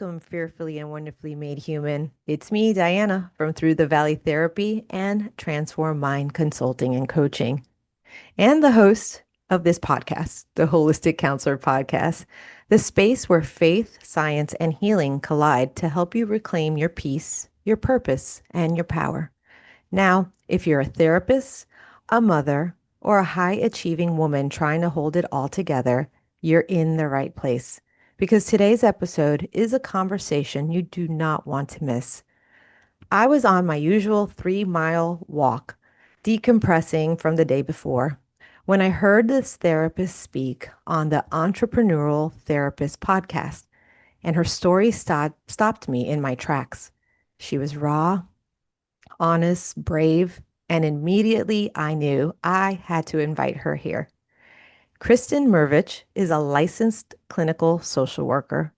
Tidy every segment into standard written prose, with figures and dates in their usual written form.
Welcome, fearfully and wonderfully made human. It's me, Diana, from Through the Valley Therapy and Transform Mind Consulting and Coaching, and the host of this podcast, the Holistic Counselor Podcast, the space where faith, science, and healing collide to help you reclaim your peace, your purpose, and your power. Now, if you're a therapist, a mother, or a high achieving woman trying to hold it all together, you're in the right place. Because today's episode is a conversation you do not want to miss. I was on my usual 3 mile walk, decompressing from the day before, when I heard this therapist speak on the Entrepreneurial Therapist podcast, and her story stopped me in my tracks. She was raw, honest, brave, and immediately I knew I had to invite her here. Kristin Mervich is a licensed clinical social worker,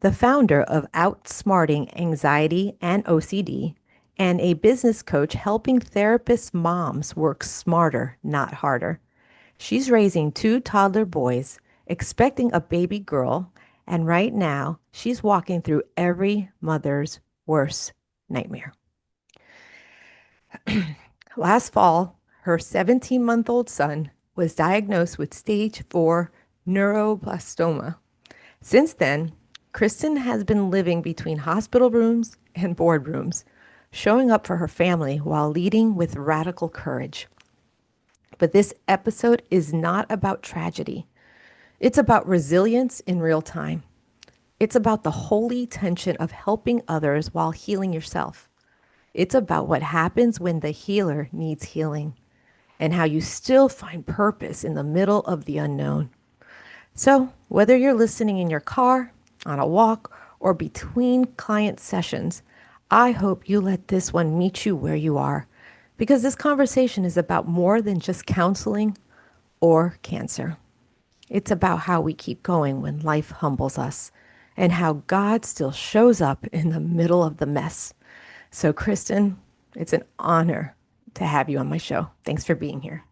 the founder of Outsmarting Anxiety and OCD, and a business coach helping therapist moms work smarter, not harder. She's raising two toddler boys, expecting a baby girl, and right now she's walking through every mother's worst nightmare. Last fall, her 17-month-old son was diagnosed with stage 4 neuroblastoma. Since then, Kristin has been living between hospital rooms and boardrooms, showing up for her family while leading with radical courage. But this episode is not about tragedy. It's about resilience in real time. It's about the holy tension of helping others while healing yourself. It's about what happens when the healer needs healing and how you still find purpose in the middle of the unknown. So, whether you're listening in your car, on a walk, or between client sessions, I hope you let this one meet you where you are, because this conversation is about more than just counseling or cancer. It's about how we keep going when life humbles us and how God still shows up in the middle of the mess. So, Kristin, it's an honor to have you on my show. Thanks for being here.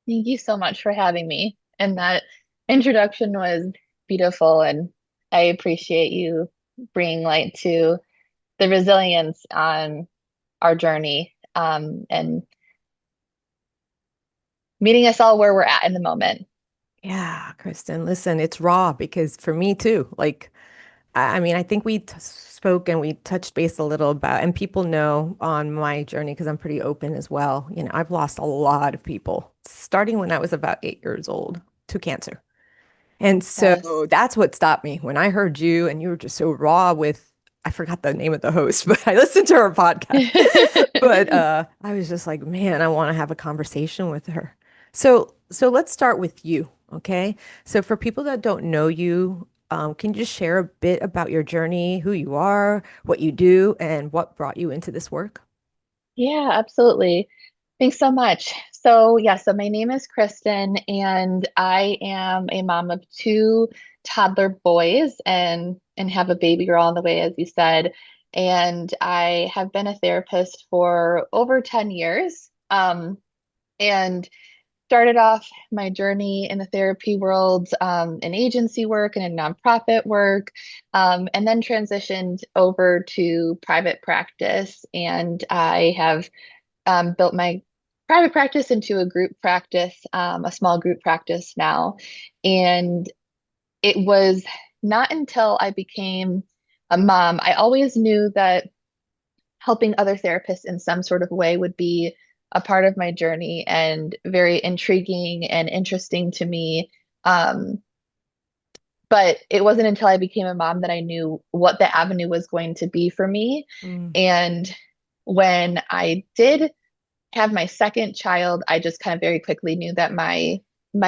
Thank you so much for having me. And that introduction was beautiful. And I appreciate you bringing light to the resilience on our journey, and meeting us all where we're at in the moment. Yeah, Kristin, listen, it's raw because for me too, I mean, I think we spoke and we touched base a little about, and people know on my journey because I'm pretty open as well. I've lost a lot of people starting when I was about 8 years old to cancer. And Yes. so that's what stopped me when I heard you and you were just so raw with, I forgot the name of the host, but I listened to her podcast. But I was just like, man, I want to have a conversation with her. So let's start with you, okay? So for people that don't know you, can you just share a bit about your journey, who you are, what you do, and what brought you into this work? Yeah, absolutely. Thanks so much. So my name is Kristen, and I am a mom of two toddler boys and have a baby girl on the way, as you said. And I have been a therapist for over 10 years. And started off my journey in the therapy world, in agency work and in nonprofit work, and then transitioned over to private practice. And I have built my private practice into a group practice, a small group practice now. And it was not until I became a mom, I always knew that helping other therapists in some sort of way would be a part of my journey and very intriguing and interesting to me. Um, but it wasn't until I became a mom that I knew what the avenue was going to be for me. Mm, And when I did have my second child, I just kind of very quickly knew that my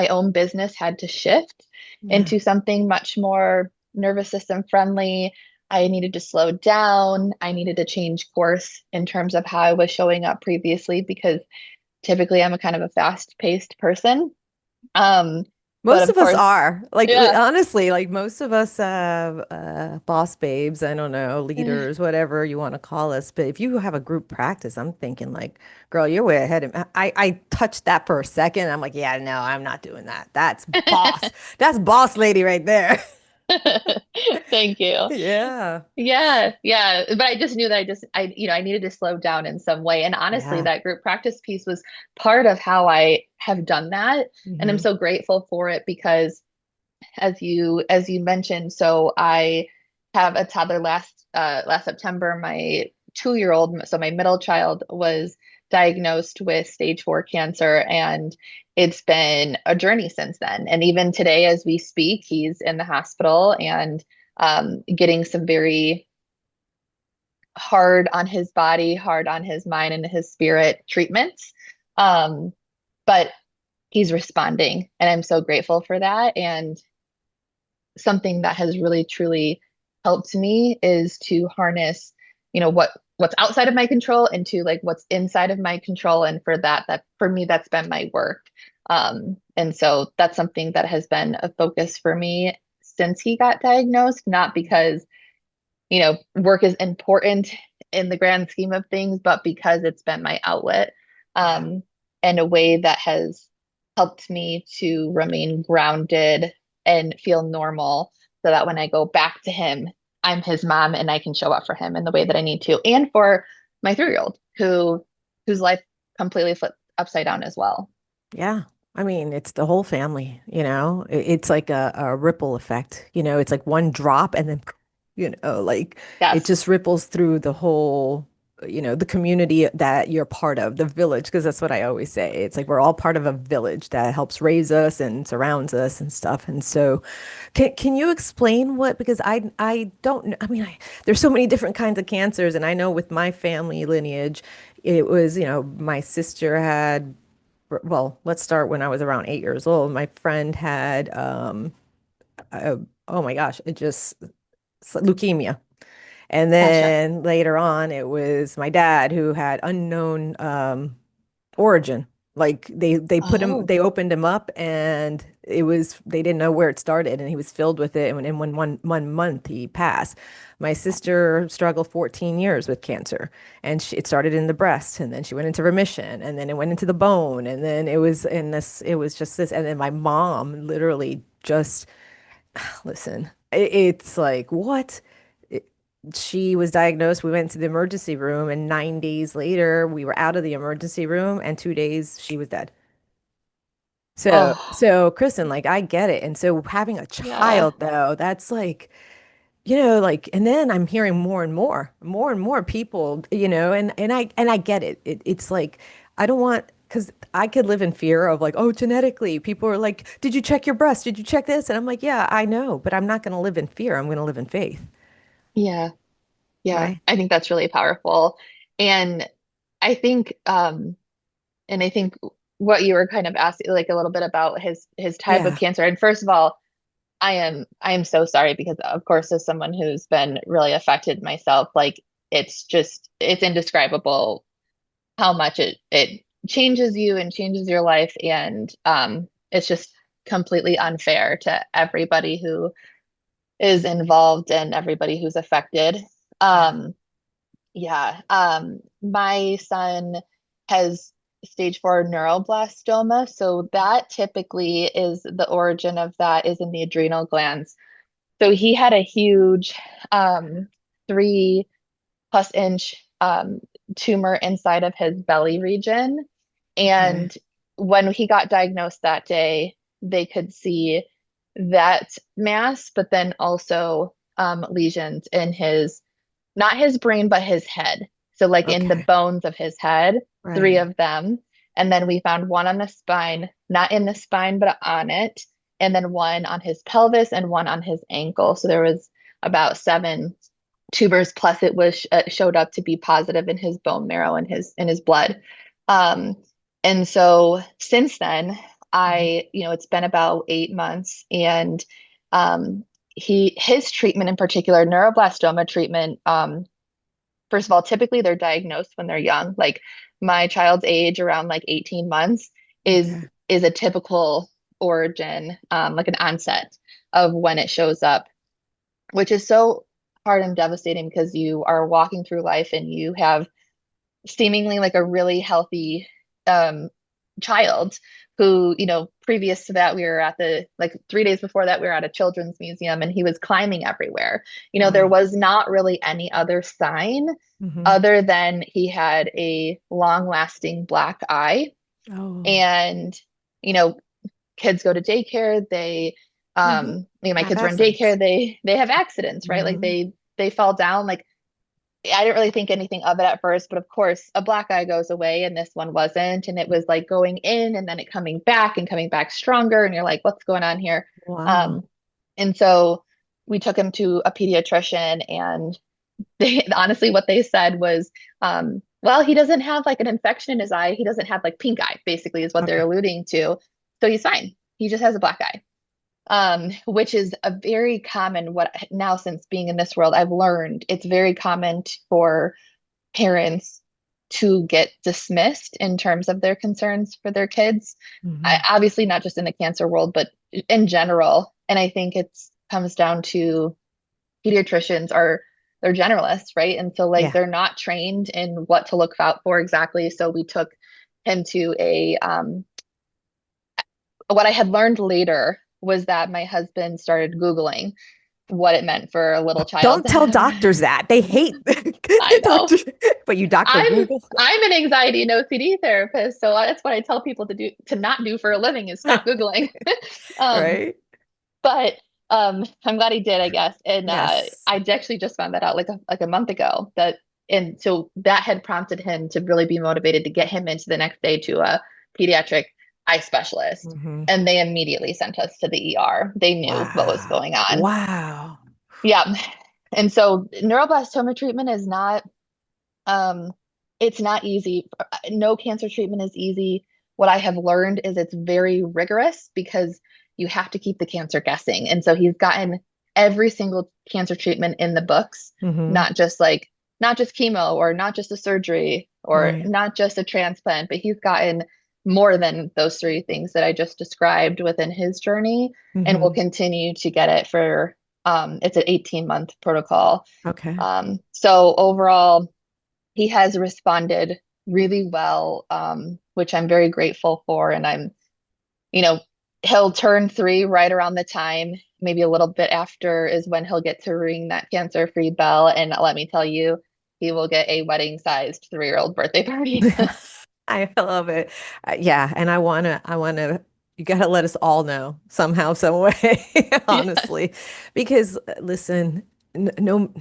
own business had to shift yeah. into something much more nervous system friendly. I needed to slow down. I needed to change course in terms of how I was showing up previously because typically I'm a kind of a fast-paced person. Um, but Most of of us course, are yeah. honestly, like most of us boss babes, I don't know, leaders, whatever you want to call us. But if you have a group practice, I'm thinking like, girl, you're way ahead of me. I touched that for a second. I'm like, yeah, no, I'm not doing that. That's boss. That's boss lady right there. Thank you. Yeah. Yeah, yeah. But I just knew that I needed to slow down in some way. And honestly, Yeah. that group practice piece was part of how I have done that. And I'm Hmm. so grateful for it because as you mentioned, so I have a toddler last September. My 2-year old, so my middle child, was diagnosed with stage 4 cancer, and it's been a journey since then. And even today, as we speak, he's in the hospital and getting some very hard on his body, hard on his mind and his spirit treatments. Um, but he's responding, and I'm so grateful for that. And something that has really truly helped me is to harness, what's outside of my control into like what's inside of my control. And for that for me, that's been my work. And so that's something that has been a focus for me since he got diagnosed, not because, work is important in the grand scheme of things, but because it's been my outlet, Yeah. um, in a way that has helped me to remain grounded and feel normal so that when I go back to him, I'm his mom and I can show up for him in the way that I need to. And for my 3-year-old whose life completely flipped upside down as well. Yeah. I mean, it's the whole family, It's like a ripple effect, it's like one drop and then, like it Yes. just ripples through the whole, the community that you're part of, the village, because that's what I always say. It's like we're all part of a village that helps raise us and surrounds us and stuff. And so can you explain what, because I don't know, I mean, there's so many different kinds of cancers, and I know with my family lineage, it was, my sister had well, let's start when I was around 8 years old. My friend had, uh, oh my gosh, it just leukemia. And Gotcha. then later on, it was my dad who had unknown origin. Like Oh, they opened him up, and they didn't know where it started, and he was filled with it. And in one month, he passed. My sister struggled 14 years with cancer, and it started in the breast, and then she went into remission, and then it went into the bone, and then it was just this. And then my mom literally just, listen, it's like, what? It- she was diagnosed. We went to the emergency room, and 9 days later, we were out of the emergency room, and 2 days she was dead. oh, So Kristen, like, I get it. And so having a yeah, child, though, that's like, like, and then I'm hearing more and more people, and I get it. It's like, I don't want, because I could live in fear of like, oh, genetically, people are like, did you check your breast? Did you check this? And I'm like, yeah, I know, but I'm not going to live in fear. I'm going to live in faith, yeah. Yeah, right? I think that's really powerful. And I think I think what you were kind of asking like a little bit about his type of Yeah. cancer. And first of all, I am so sorry because of course as someone who's been really affected myself, like it's indescribable how much it changes you and changes your life. And it's just completely unfair to everybody who is involved and everybody who's affected. Yeah. Um yeah. My son has stage 4 neuroblastoma. So that typically is the origin of that is in the adrenal glands. So he had a huge 3+ inch tumor inside of his belly region. Okay. And when he got diagnosed that day, they could see that mass, but then also lesions in his not his brain, but his head. So, like in the Okay. bones of his head, three Right. of them. And then we found one on the spine, not in the spine, but on it. And then one on his pelvis and one on his ankle. So there was about 7 tumors, plus it was showed up to be positive in his bone marrow and his blood. Um, and so since then, Mhm. it's been about 8 months, and um, his treatment in particular, neuroblastoma treatment. First of all, typically they're diagnosed when they're young. Like my child's age, around like 18 months, is Okay. is a typical origin, like an onset of when it shows up, which is so hard and devastating because you are walking through life and you have seemingly like a really healthy um child who, previous to that, we were at like 3 days before that, we were at a children's museum and he was climbing everywhere. There Wow. was not really any other sign Hmm. other than he had a long-lasting black eye. Oh. And, you know, kids go to daycare, Hmm. my Have kids were in accidents. daycare, they have accidents, right? Like Hmm. they fall down. Like I didn't really think anything of it at first, but of course, a black eye goes away and this one wasn't. And it was like going in and then it coming back stronger. And you're like, what's going on here? Wow. Um, and so we took him to a pediatrician, and honestly, what they said was, well, he doesn't have like an infection in his eye. He doesn't have like pink eye, basically, is what they're Okay. alluding to. So he's fine. He just has a black eye, which is a very common, what now, since being in this world, I've learned it's very common for parents to get dismissed in terms of their concerns for their kids. Hmm. Obviously, not just in the cancer world, but in general. And I think it's comes down to pediatricians are they're generalists, right? And so like Yeah. they're not trained in what to look out for exactly. So we took him to a what I had learned later was that my husband started Googling what it meant for a little child Don't to tell have. doctors that. They hate I know. doctors. But you doctor I'm Google, I'm an anxiety and OCD therapist, so that's what I tell people to not do for a living is stop Googling. um, right? but I'm glad he did, I guess. And Yes. I actually just found that out like a month ago. And so that had prompted him to really be motivated to get him into the next day to a pediatric eye specialist. Hmm. And they immediately sent us to the ER. They knew what was Wow. going on. Wow. Yeah. And so neuroblastoma treatment is not um, it's not easy. No cancer treatment is easy. What I have learned is it's very rigorous because you have to keep the cancer guessing. And so he's gotten every single cancer treatment in the books, Hmm. not just chemo or not just a surgery or Right. not just a transplant, but he's gotten more than those three things that I just described within his journey and will Hmm. continue to get it for it's an 18-month protocol. Okay. So overall, he has responded really well, which I'm very grateful for. And you know, he'll turn 3 right around the time, maybe a little bit after, is when he'll get to ring that cancer-free bell. And let me tell you, he will get a wedding-sized 3-year-old birthday party. I love it. Yeah, and I wanna, you gotta let us all know somehow, some way, Yes. honestly, because listen, no,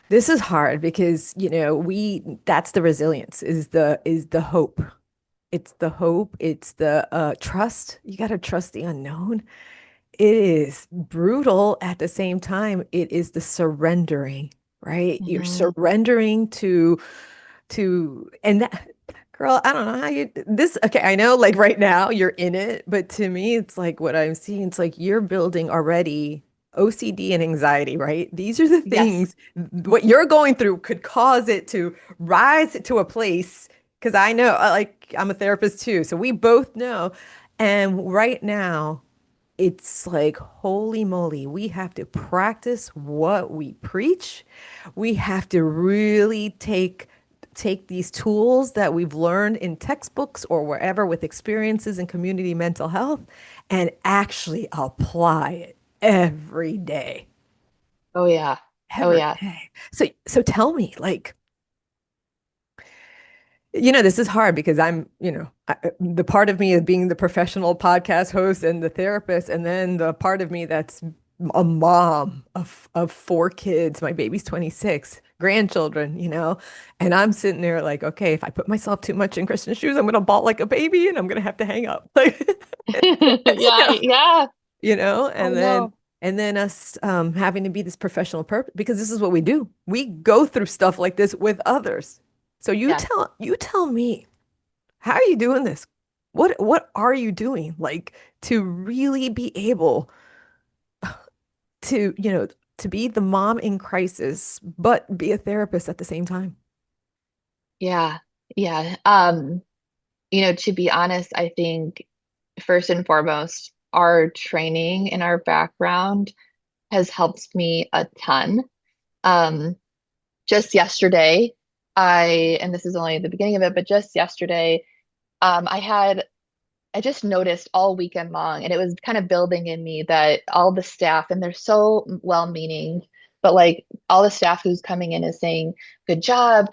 this is hard because that's the resilience is the hope. It's the hope. It's the trust. You gotta trust the unknown. It is brutal at the same time. It is the surrendering, right? You're Mhm. surrendering and that girl, I don't know how you this okay, I know like right now you're in it, but to me it's like what I'm seeing, it's like you're building already OCD and anxiety, right? These are the Yes. things what you're going through could cause it to rise to a place because I know like I'm a therapist too, so we both know. And right now it's like, holy moly, we have to practice what we preach. We have to really take these tools that we've learned in textbooks or wherever with experiences in community mental health and actually apply it every day. Oh yeah. Oh Every yeah. day. So tell me, like, this is hard because the part of me is being the professional podcast host and the therapist, and then the part of me that's a mom of 4 kids. My baby's 26, grandchildren, and I'm sitting there like, okay, if I put myself too much in Kristen's shoes, I'm gonna bawl like a baby and I'm gonna have to hang up. Like, Yeah, yeah. I and then know. us having to be this professional purpose because this is what we do. We go through stuff like this with others. So Yes. you tell me, how are you doing this? What are you doing like to really be able to, to be the mom in crisis, but be a therapist at the same time? Yeah. Yeah. To be honest, I think first and foremost, our training and our background has helped me a ton. Um, just yesterday, and this is only the beginning of it, but just yesterday, I had I just noticed all weekend long, and it was kind of building in me that all the staff, and they're so well-meaning, but like all the staff who's coming in is saying, good job,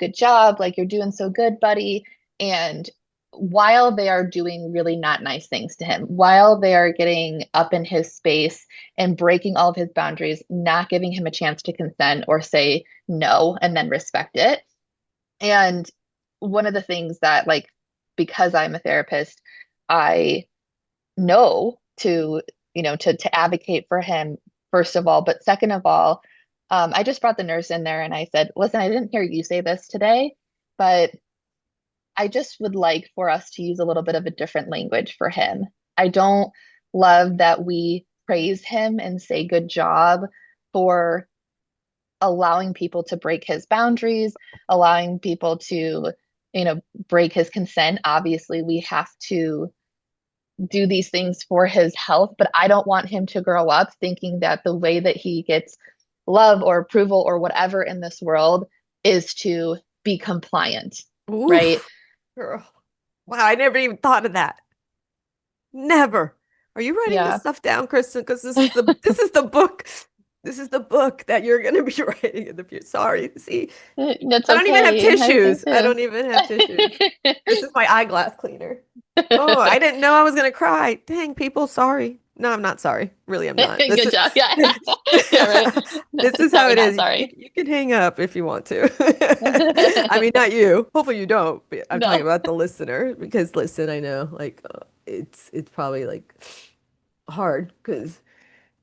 like you're doing so good, buddy. And while they are doing really not nice things to him, while they are getting up in his space and breaking all of his boundaries, not giving him a chance to consent or say no and then respect it. And one of the things that, like, because I'm a therapist, I know to, to advocate for him, first of all, but second of all, I just brought the nurse in there and I said, listen, I didn't hear you say this today, but I just would like for us to use a little bit of a different language for him. I don't love that we praise him and say good job for allowing people to break his boundaries, allowing people to, break his consent. Obviously, we have to do these things for his health, but I don't want him to grow up thinking that the way that he gets love or approval or whatever in this world is to be compliant, right? Oof, girl. Wow, I never even thought of that. Never. Are you writing this Yeah. stuff down, Kristen? Because this is the book. This is the book that you're going to be writing in the future. Sorry. See, That's I don't even have okay. I think tissues. I don't even have tissues. This is my eyeglass cleaner. Oh, I didn't know I was going to cry. Dang, people, sorry. No, I'm not sorry. Really, I'm not. This Good is job. Yeah. Yeah, right. this is how Sorry, it not is. You, sorry. you can hang up if you want to. I mean, not you. Hopefully you don't. But I'm talking No. about the listener because listen, I know like it's probably like hard because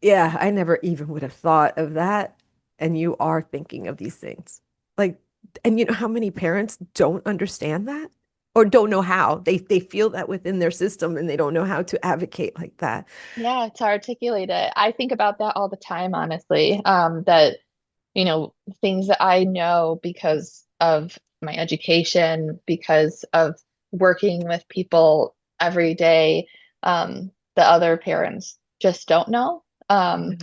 yeah, I never even would have thought of that. And you are thinking of these things. Like, and you know how many parents don't understand that or don't know how. They feel that within their system and they don't know how to advocate like that. Yeah, to articulate it. I think about that all the time, honestly. That, you know, things that I know because of my education, because of working with people every day, the other parents just don't know. Yeah.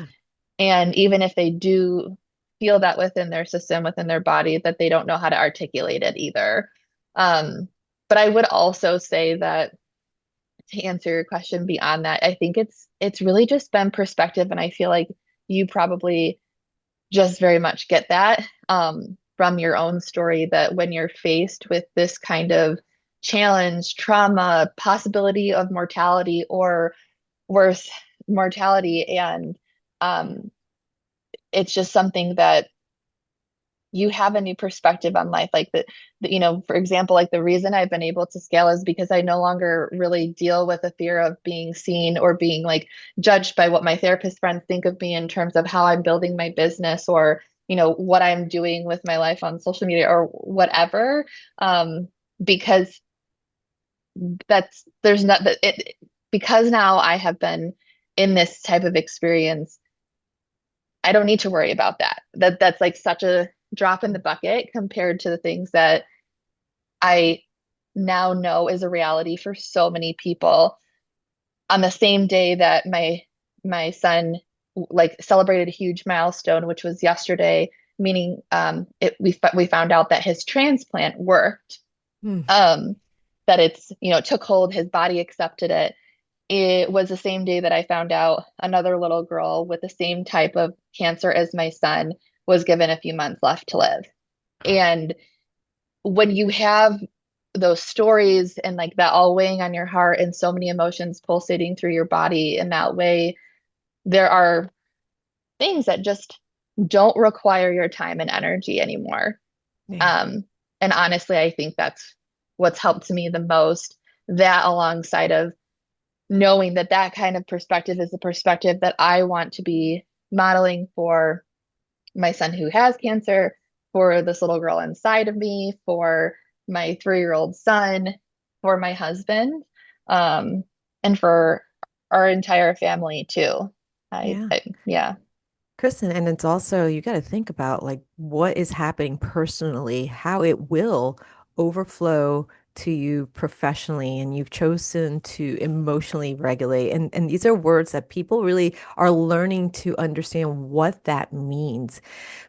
And even if they do feel that within their system, within their body, that they don't know how to articulate it either. Um, but I would also say that to answer your question beyond that, I think it's really just been perspective, and I feel like you probably just very much get that from your own story that when you're faced with this kind of challenge, trauma, possibility of mortality or worse, mortality, and um, it's just something that you have a new perspective on life. Like for example, like the reason I've been able to scale is because I no longer really deal with the fear of being seen or being like judged by what my therapist friends think of me in terms of how I'm building my business or, what I'm doing with my life on social media or whatever. Because there's not that it, because now I have been in this type of experience, I don't need to worry about that. That's like such a drop in the bucket compared to the things that I now know is a reality for so many people. On the same day that my son like celebrated a huge milestone, which was yesterday, meaning we found out that his transplant worked. Hmm. Um, that it took hold, his body accepted it. It was the same day that I found out another little girl with the same type of cancer as my son was given a few months left to live. And when you have those stories and like that all weighing on your heart and so many emotions pulsating through your body in that way, there are things that just don't require your time and energy anymore. Yeah. Um, and honestly, I think that's what's helped me the most. That alongside of knowing that that kind of perspective is the perspective that I want to be modeling for my son who has cancer, for this little girl inside of me, for my 3-year-old son, for my husband, um, and for our entire family too. Yeah. Yeah, Kristen, and it's also, you got to think about like what is happening personally, how it will overflow to you professionally, and you've chosen to emotionally regulate. And these are words that people really are learning to understand what that means.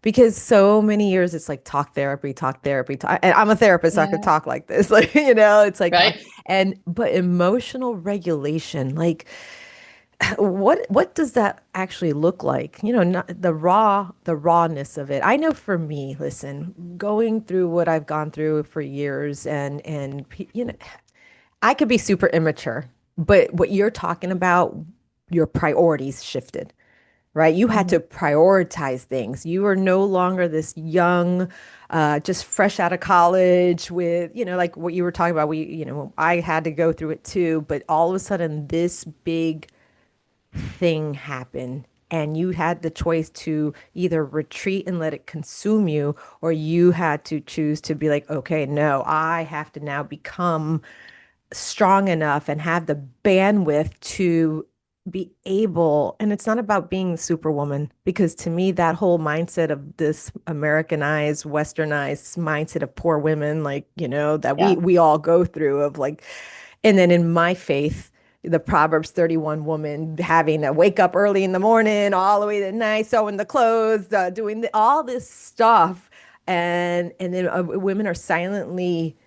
Because so many years it's like talk therapy, talk. And I'm a therapist, so I could Yeah. talk like this. Like, you know, it's like talk. Right. But emotional regulation, like what does that actually look like? You know, not the rawness of it. I know for me, listen, going through what I've gone through for years you know, I could be super immature, but what you're talking about, your priorities shifted, right? You had to Mhm. prioritize things. You are no longer this young, just fresh out of college with, you know, like what you were talking about. You know, I had to go through it too, but all of a sudden, this big thing happened. And you had the choice to either retreat and let it consume you, or you had to choose to be like, okay, no, I have to now become strong enough and have the bandwidth to be able, and it's not about being superwoman, because to me that whole mindset of this Americanized, westernized mindset of poor women, like, you know, that we Yeah. we all go through of like, and then in my faith, the Proverbs 31 woman having to wake up early in the morning all the way to night, sewing the clothes, doing all this stuff, and then women are silently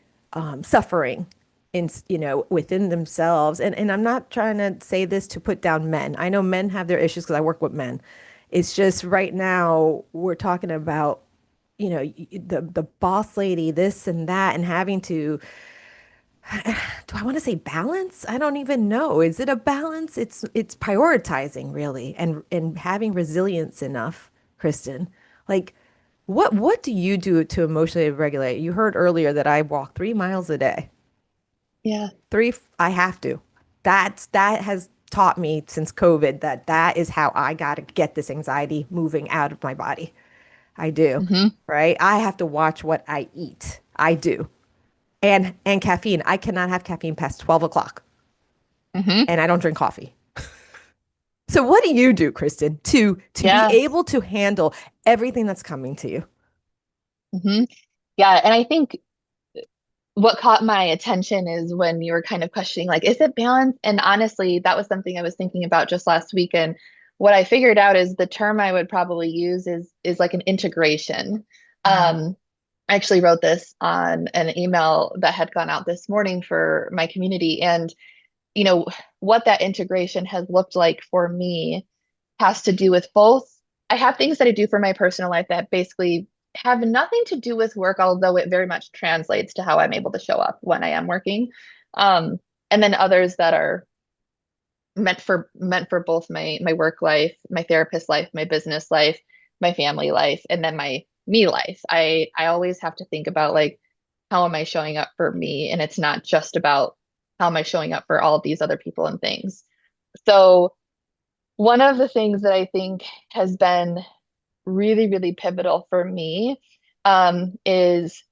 suffering in, you know, within themselves. And I'm not trying to say this to put down men. I know men have their issues because I work with men. It's just right now we're talking about, you know, the boss lady, this and that, and having to, do I want to say balance? I don't even know. Is it a balance? It's prioritizing really, and having resilience enough, Kristen. Like, what do you do to emotionally regulate? You heard earlier that I walk 3 miles a day. Yeah. Three, I have to. That has taught me since COVID that that is how I got to get this anxiety moving out of my body. I do, Hmm. right? I have to watch what I eat. I do. And caffeine. I cannot have caffeine past 12 o'clock, Hmm. and I don't drink coffee. So what do you do, Kristen, to be Yeah. able to handle everything that's coming to you? Hmm. Yeah. And I think what caught my attention is when you were kind of questioning, like, is it balance? And honestly, that was something I was thinking about just last week. And what I figured out is the term I would probably use is like an integration. Mm. I actually wrote this on an email that had gone out this morning for my community. And, you know, what that integration has looked like for me has to do with both. I have things that I do for my personal life that basically have nothing to do with work, although it very much translates to how I'm able to show up when I am working. Um, and then others that are meant for both my work life, my therapist life, my business life, my family life, and then my me life. I always have to think about like how am I showing up for me, and it's not just about how am I showing up for all of these other people and things. So one of the things that I think has been really, really pivotal for me is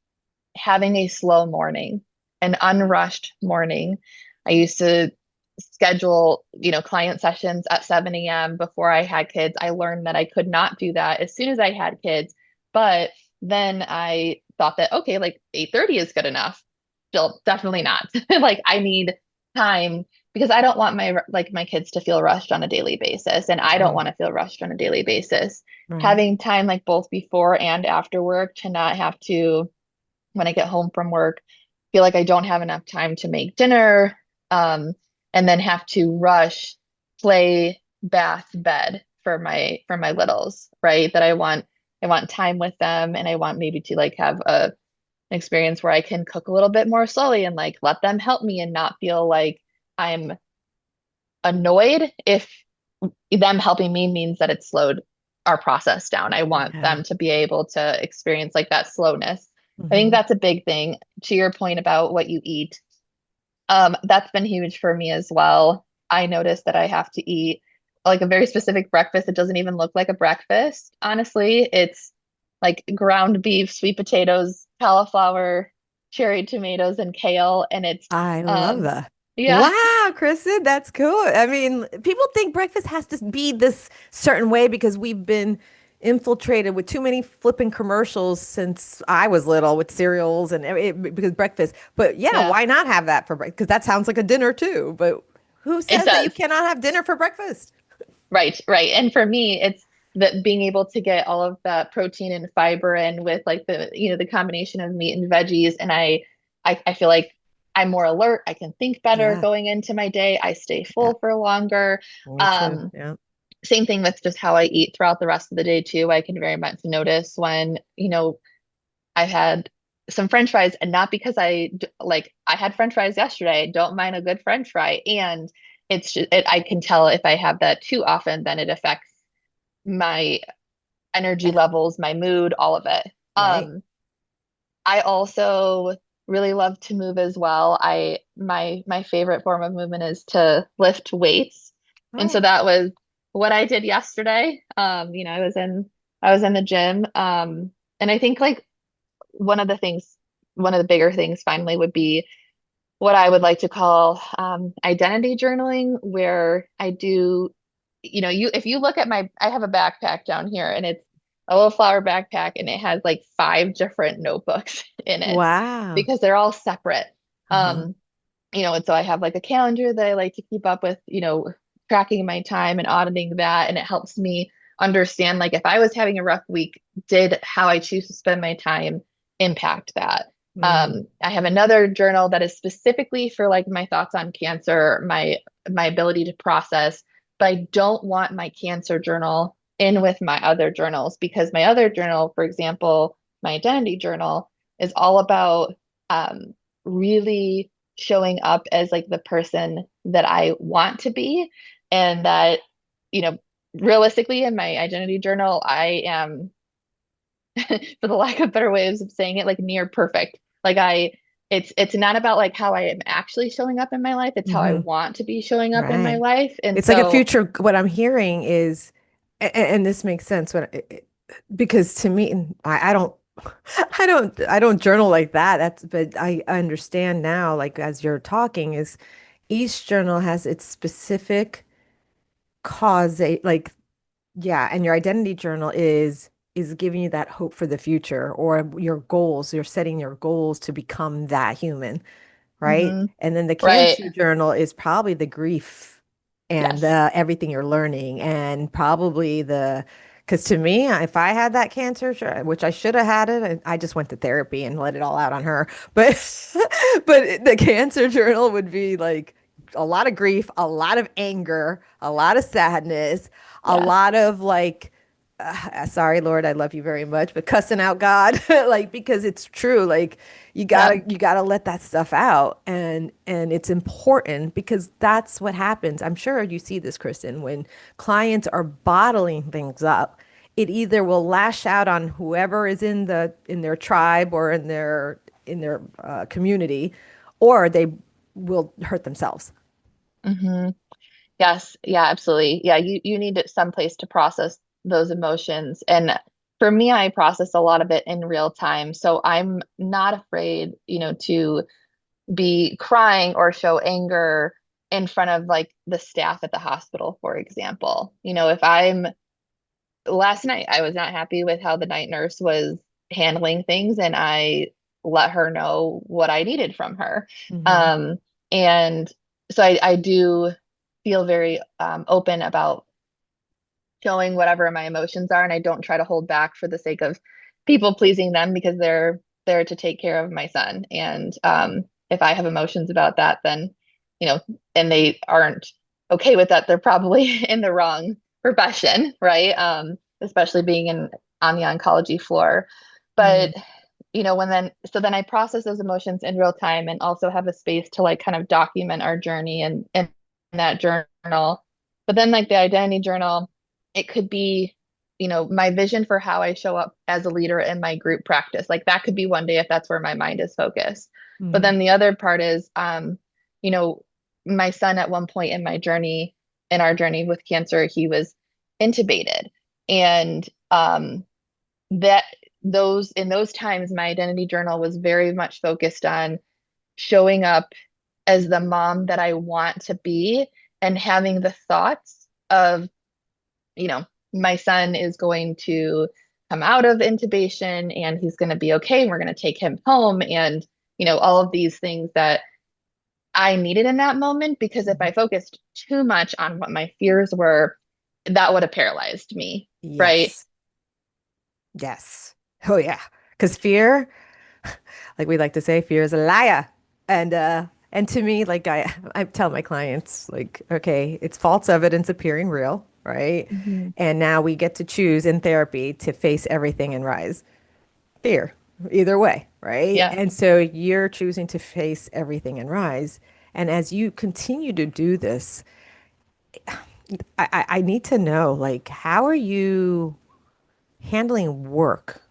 having a slow morning, an unrushed morning. I used to schedule, client sessions at 7 a.m. before I had kids. I learned that I could not do that as soon as I had kids. But then I thought that, okay, like 8:30 is good enough. Still, definitely not. Like I need time because I don't want my kids to feel rushed on a daily basis, and I don't Right, want to feel rushed on a daily basis. right. Having time like both before and after work to not have to when I get home from work, feel like I don't have enough time to make dinner, um, and then have to rush, play, bath, bed for my littles, right? That I want time with them, and I want maybe to like have an experience where I can cook a little bit more slowly and like let them help me and not feel like I'm annoyed if them helping me means that it slowed our process down. I want Yeah. them to be able to experience like that slowness. I think Hmm. that's a big thing. To your point about what you eat, that's been huge for me as well. I noticed that I have to eat like a very specific breakfast. It doesn't even look like a breakfast, honestly. It's like ground beef, sweet potatoes, cauliflower, cherry tomatoes, and kale. And it's I love um that. yeah. Wow, Kristen, that's cool. I mean, people think breakfast has to be this certain way because we've been infiltrated with too many flipping commercials since I was little with cereals and because breakfast. But yeah, Yeah, why not have that for breakfast? Because that sounds like a dinner too. But who it says that you does. cannot have dinner for breakfast? Right, right. And for me, it's that being able to get all of that protein and fiber in with like the combination of meat and veggies. And I feel like I'm more alert. I can think better Yeah, going into my day. I stay yeah, full for longer. me too. Um, Yeah. Same thing with just how I eat throughout the rest of the day too. I can very much notice when, I had some French fries, and not because I had French fries yesterday. I don't mind a good French fry. And I can tell if I have that too often, then it affects my energy Yeah. levels, my mood, all of it. Right. I also really love to move as well. My favorite form of movement is to lift weights. And so Oh, that was what I did yesterday. I was in the gym. And I think like one of the bigger things finally would be what I would like to call identity journaling, where I do, if you look at I have a backpack down here, and it's a little flower backpack, and it has like 5 different notebooks in it wow. because they're all separate. Uh-huh. Um, and so I have like a calendar that I like to keep up with, tracking my time and auditing that. And it helps me understand, like, if I was having a rough week, did how I choose to spend my time impact that? Mm, I have another journal that is specifically for like my thoughts on cancer, my ability to process, but I don't want my cancer journal in with my other journals, because my other journal, for example, my identity journal, is all about really showing up as like the person that I want to be. And that, you know, realistically in my identity journal, I am, for the lack of better ways of saying it, like near perfect. Like it's not about like how I am actually showing up in my life. It's how I hmm. want to be showing up in my Right. life. And It's like a so, future. What I'm hearing is, and this makes sense because to me, I don't, I don't journal like that. But I understand now, like as you're talking, is each journal has its specific cause, like, yeah, and your identity journal is giving you that hope for the future or your goals. You're setting your goals to become that human, right? mhm, And then the right. cancer journal is probably the grief and Yes. everything you're learning, and probably because to me, if I had that cancer, sure, which I should have had it, and I just went to therapy and let it all out on her. But but the cancer journal would be like a lot of grief, a lot of anger, a lot of sadness, a Yeah. lot of like sorry, Lord, I love you very much, but cussing out God, like because it's true, like Yep. you gotta let that stuff out, and it's important because that's what happens. I'm sure you see this, Kristen, when clients are bottling things up, it either will lash out on whoever is in their tribe or in their community, or they will hurt themselves. Hmm. Yes, yeah, absolutely. Yeah, you need some place to process those emotions. And for me, I process a lot of it in real time. So I'm not afraid, to be crying or show anger in front of like the staff at the hospital, for example. If I'm last night, I was not happy with how the night nurse was handling things, and I let her know what I needed from her. Hmm. Um, and so I do feel very open about showing whatever my emotions are, and I don't try to hold back for the sake of people pleasing them, because they're there to take care of my son. And if I have emotions about that, then and they aren't okay with that, they're probably in the wrong profession, right? Especially being in on the oncology floor. But Mm. then I process those emotions in real time, and also have a space to like kind of document our journey and in that journal. But then like the identity journal, it could be, my vision for how I show up as a leader in my group practice. Like that could be one day if that's where my mind is focused. But Hmm. then the other part is, you know, my son at one point in our journey with cancer, he was intubated. And that those in those times, my identity journal was very much focused on showing up as the mom that I want to be, and having the thoughts of, my son is going to come out of intubation and he's going to be okay. And we're going to take him home. And, all of these things that I needed in that moment, because if I focused too much on what my fears were, that would have paralyzed me. Right. Yes. Yes. Oh yeah. Because fear, like we like to say, fear is a liar. And to me, like I tell my clients, like, okay, it's false evidence appearing real, right? Hmm. And now we get to choose in therapy to face everything and rise. Fear, either way, right? Yeah. And so you're choosing to face everything and rise. And as you continue to do this, I need to know, like, how are you handling work?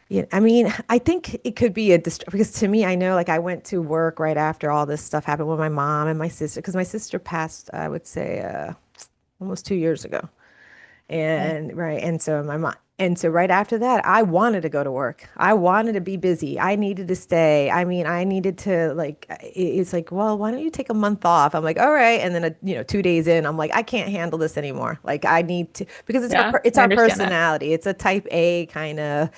Yeah, I mean, I think it could be a because to me, I know like I went to work right after all this stuff happened with my mom and my sister because my sister passed, I would say, almost 2 years ago. Okay. And right, and so my mom, and so right after that, I wanted to go to work. I wanted to be busy. I needed to stay. I mean, I needed to like. It's like, well, why don't you take a month off? I'm like, all right, and then 2 days in, I'm like, I can't handle this anymore. Like, I need to because Yeah. it's I our understand that. personality. It's a type A kind of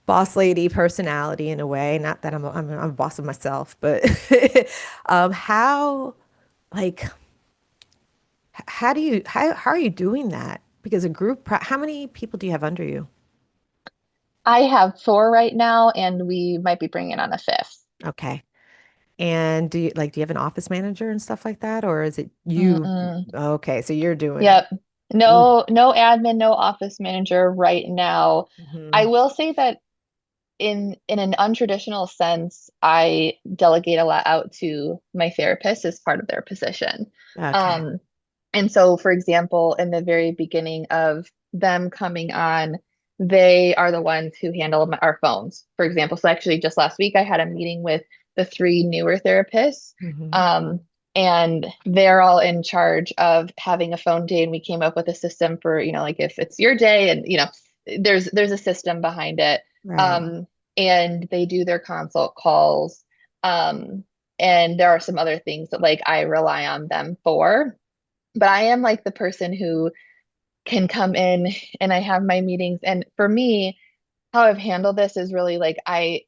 boss lady personality in a way. Not that I'm a boss of myself, but how like how do you how are you doing that? Because a how many people do you have under you? I have four right now, and we might be bringing on a fifth. Okay. And do you have an office manager and stuff like that, or is it you? Mm-mm. Okay, so you're doing it. Yep. Ooh. No admin, no office manager right now. I Hmm. will say that in an untraditional sense, I delegate a lot out to my therapist as part of their position. Okay. Um, and so, for example, in the very beginning of them coming on, they are the ones who handle our phones, for example. So actually, just last week, I had a meeting with the three newer therapists. Hmm. Um, and they're all in charge of having a phone day. And we came up with a system for, like if it's your day and, there's a system behind it. Right. Um, and they do their consult calls. Um, and there are some other things that like I rely on them for. But I am like the person who can come in and I have my meetings. And for me, how I've handled this is really like I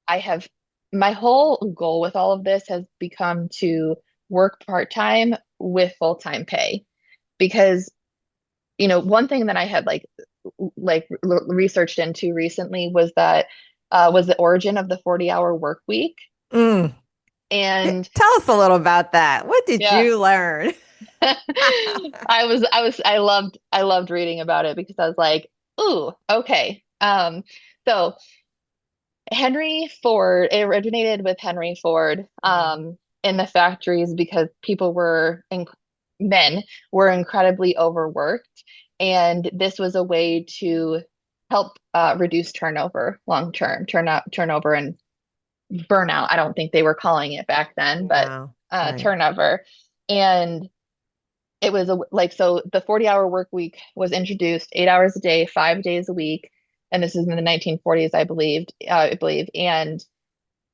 have my whole goal with all of this has become to work part-time with full-time pay. Because, one thing that I had researched into recently was that was the origin of the 40-hour work week. Mm. And Tell us a little about that. What did yeah, you learn? I loved reading about it because I was like, ooh, okay. So Henry Ford, it originated with Henry Ford, Mhm. in the factories because men were incredibly overworked. And this was a way to help reduce turnover long term, turnover and burnout. I don't think they were calling it back then, but No. Right. turnover. And it was so the 40-hour work week was introduced 8 hours a day, 5 days a week. And this is in the 1940s, I believe. And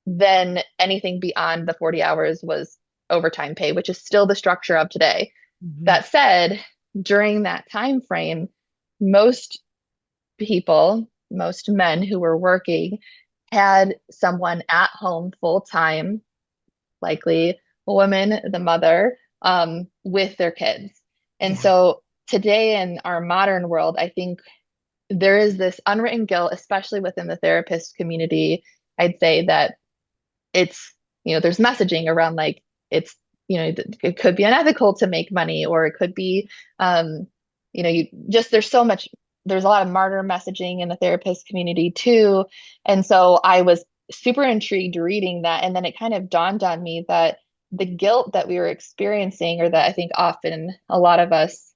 then anything beyond the 40 hours was overtime pay, which is still the structure of today. Mhm. That said, during that time frame, most most men who were working had someone at home full time, likely a woman, the mother, with their kids. And Yeah. so today in our modern world, I think there is this unwritten guilt, especially within the therapist community. I'd say that it's, there's messaging around like it could be unethical to make money, or it could be, you just there's a lot of martyr messaging in the therapist community too. And so I was super intrigued reading that. And then it kind of dawned on me that the guilt that we were experiencing, or that I think often a lot of us,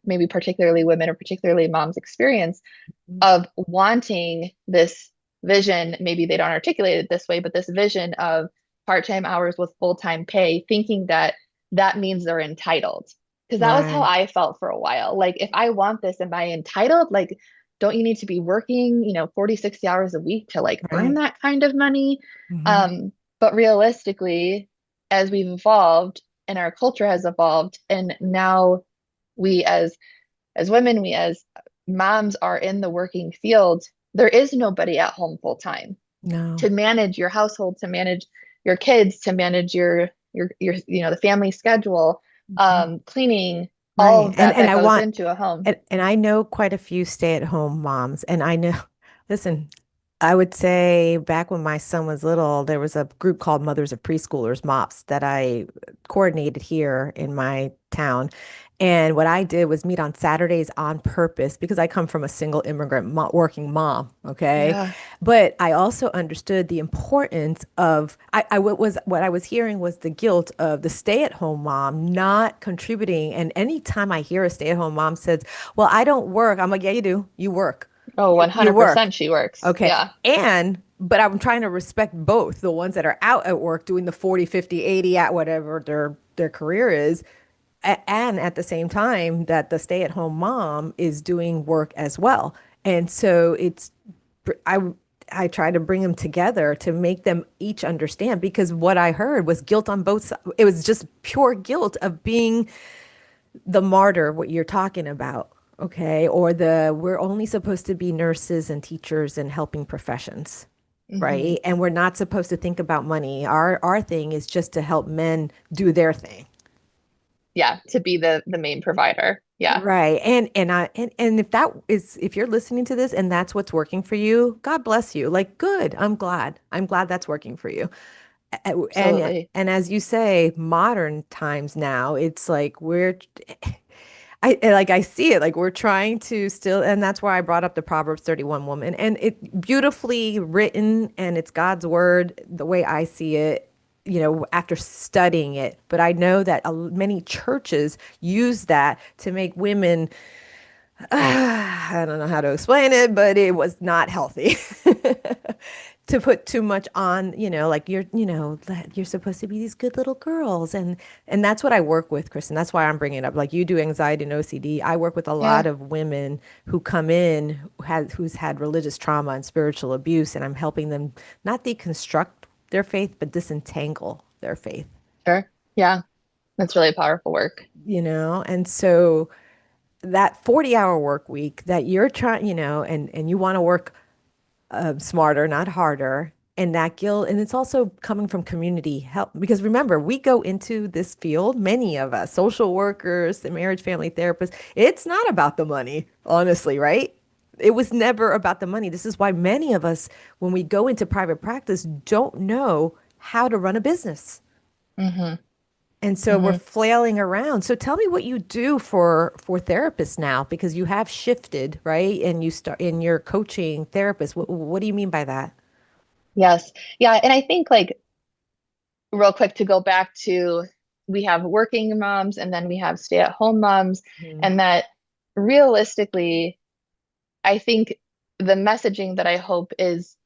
maybe particularly women or particularly moms, experience Mhm. of wanting this vision. Maybe they don't articulate it this way, but this vision of part-time hours with full-time pay, thinking that that means they're entitled. Because that was how Right. I felt for a while. Like, if I want this, am I entitled? Like, don't you need to be working, 40, 60 hours a week to like earn Right. that kind of money? Hmm. But realistically, as we've evolved and our culture has evolved, and now we as as women, we as moms are in the working field, there is nobody at home full time No. to manage your household, to manage your kids, to manage your the family schedule, Mhm. cleaning, all Right. of that And that I goes want into a home. and I know quite a few stay-at-home moms, and I know, listen, I would say back when my son was little, there was a group called Mothers of Preschoolers, MOPS, that I coordinated here in my town. And what I did was meet on Saturdays on purpose because I come from a single immigrant mo working mom, okay? Yeah. But I also understood the importance of what I was hearing was the guilt of the stay-at-home mom not contributing. And anytime I hear a stay-at-home mom says, "Well, I don't work," I'm like, "Yeah, you do. You work. Oh, You work." 100% she works. Okay. Yeah. But I'm trying to respect both the ones that are out at work doing the 40, 50, 80 at whatever their career is, and at the same time that the stay-at-home mom is doing work as well. And so I I try to bring them together to make them each understand because what I heard was guilt on both sides. It was just pure guilt of being the martyr, what you're talking about, okay? Or we're only supposed to be nurses and teachers and helping professions, Hmm. right? And we're not supposed to think about money. Our thing is just to help men do their thing. Yeah, to be the main provider. Yeah. Right. And if you're listening to this and that's what's working for you, God bless you. Like good. I'm glad. I'm glad that's working for you. Absolutely. And as you say, modern times now, it's like I see it like we're trying to still, and that's why I brought up the Proverbs 31 woman, and it beautifully written, and it's God's word the way I see it, after studying it. But I know that many churches use that to make women, I don't know how to explain it, but it was not healthy to put too much on, like that you're supposed to be these good little girls. And that's what I work with, Kristen. That's why I'm bringing it up. Like you do anxiety and OCD. I work with a lot Yeah. of women who come in who's had religious trauma and spiritual abuse, and I'm helping them not deconstruct their faith, but disentangle their faith, Sure. Yeah. That's really powerful work. And so that 40-hour work week that you're trying, and you want to work smarter, not harder. And that guilt, and it's also coming from community help. Because remember, we go into this field, many of us, social workers, the marriage family therapists, it's not about the money, honestly, right? It was never about the money. This is why many of us, when we go into private practice, don't know how to run a business. Hmm. And so we're Hmm. flailing around. So tell me what you do for therapists now, because you have shifted, right? And you start in your coaching therapist. What do you mean by that? Yes. Yeah. And I think like real quick to go back to we have working moms and then we have stay-at-home moms, Mhm. and that realistically, I think the messaging that I hope is,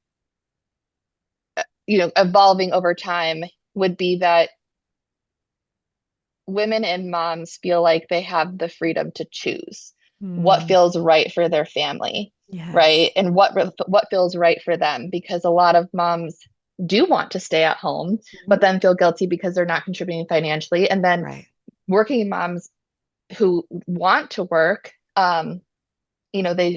evolving over time would be that women and moms feel like they have the freedom to choose what Hmm. feels right for their family, right? Yes. And what feels right for them, because a lot of moms do want to stay at home, but Mhm. then feel guilty because they're not contributing financially. And then Right. working moms who want to work,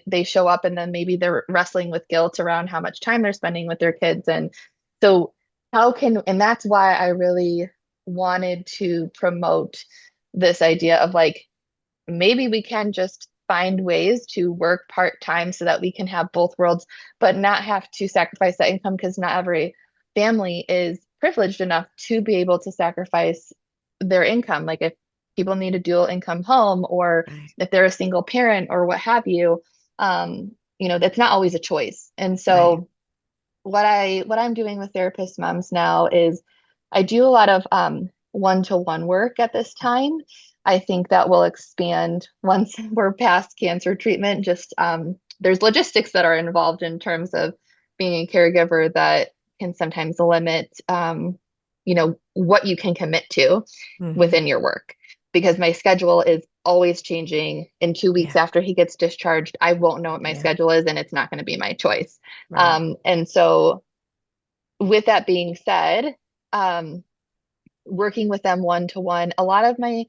they show up and then maybe they're wrestling with guilt around how much time they're spending with their kids. And so and that's why I really wanted to promote this idea of like, maybe we can just find ways to work part-time so that we can have both worlds, but not have to sacrifice that income, because not every family is privileged enough to be able to sacrifice their income. Like if people need a dual income home, or Right. if they're a single parent or what have you, that's not always a choice. And Right. so what I'm doing with therapist moms now is I do a lot of one-to-one work at this time. I think that will expand once we're past cancer treatment. Just there's logistics that are involved in terms of being a caregiver that can sometimes limit what you can commit to Hmm. within your work, because my schedule is always changing. In 2 weeks Yeah. after he gets discharged, I won't know what my Yeah. schedule is, and it's not going to be my choice. Right. And so, with that being said, um, working with them one to one, a lot of my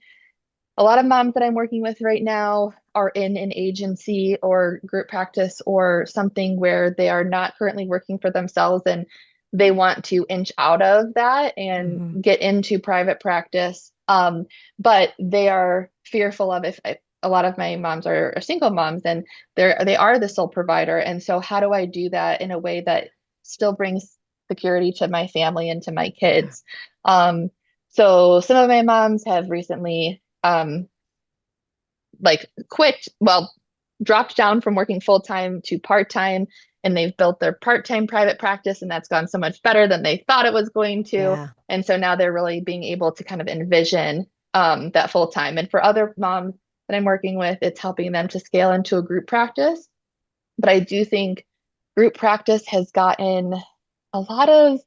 a lot of moms that I'm working with right now are in an agency or group practice or something where they are not currently working for themselves and they want to inch out of that and Hmm. get into private practice. But they are fearful of if a lot of my moms are single moms and they are the sole provider. And so how do I do that in a way that still brings security to my family and to my Yeah. kids? So some of my moms have recently like quit, well, dropped down from working full time to part time, and they've built their part time private practice, and that's gone so much better than they thought it was going to. Yeah. And so now they're really being able to kind of envision that full time. And for other moms that I'm working with, it's helping them to scale into a group practice. But I do think group practice has gotten a lot of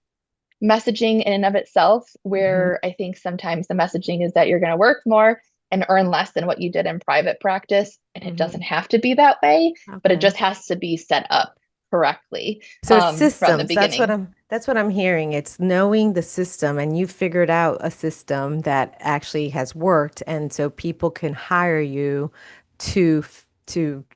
messaging in and of itself, Hmm. where I think sometimes the messaging is that you're going to work more and earn less than what you did in private practice. And it Hmm. doesn't have to be that way, but it Okay. just has to be set up correctly So it's from the systems. beginning. That's what I'm hearing. It's knowing the system, and you figured out a system that actually has worked, and so people can hire you to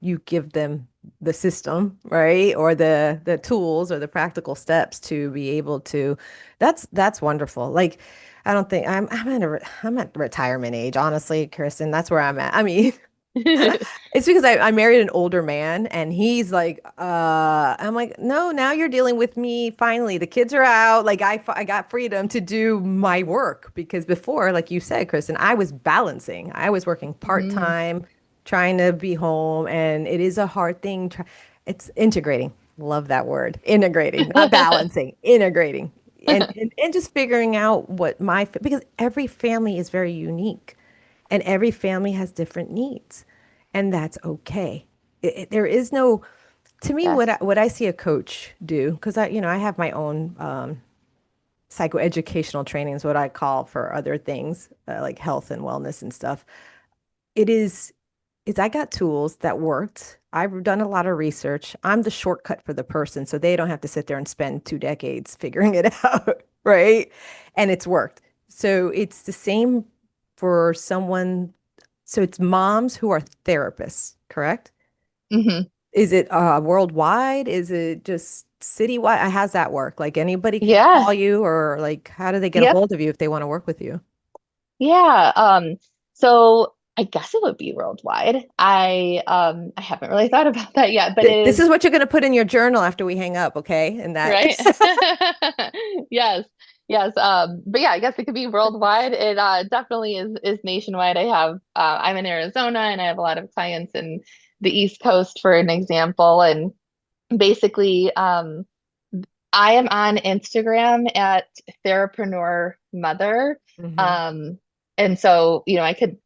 you give them the system, right? Or the tools or the practical steps to be able to. That's wonderful. Like I don't think I'm at retirement age, honestly, Kristen. That's where I'm at. I mean, it's because I married an older man and he's like, I'm like, no, now you're dealing with me. Finally, the kids are out. Like I got freedom to do my work because before, like you said, Kristen, I was balancing. I was working Mhm. part-time, trying to be home, and it is a hard thing. It's integrating. Love that word. Integrating, not balancing, integrating. And just figuring out what because every family is very unique and every family has different needs, and that's okay. There is no, to me, Yes. what I see a coach do, because I have my own psychoeducational training is what I call for other things like health and wellness and stuff. It is I got tools that worked. I've done a lot of research. I'm the shortcut for the person, so they don't have to sit there and spend 2 decades figuring it out, right? And it's worked. So it's the same for someone. So it's moms who are therapists, correct? Hmm. Is it worldwide? Is it just citywide? How's that work? Like anybody can Yeah. call you, or like how do they get a Yep. hold of you if they want to work with you? Yeah. So I guess it would be worldwide. I haven't really thought about that yet, but it This is is what you're going to put in your journal after we hang up, okay? And that. right. Yes. Yes. But yeah, I guess it could be worldwide. It definitely is nationwide. I'm in Arizona and I have a lot of clients in the East Coast, for an example. And basically, I am on Instagram at Therapreneur Mother. Hmm. Um, and so, I could,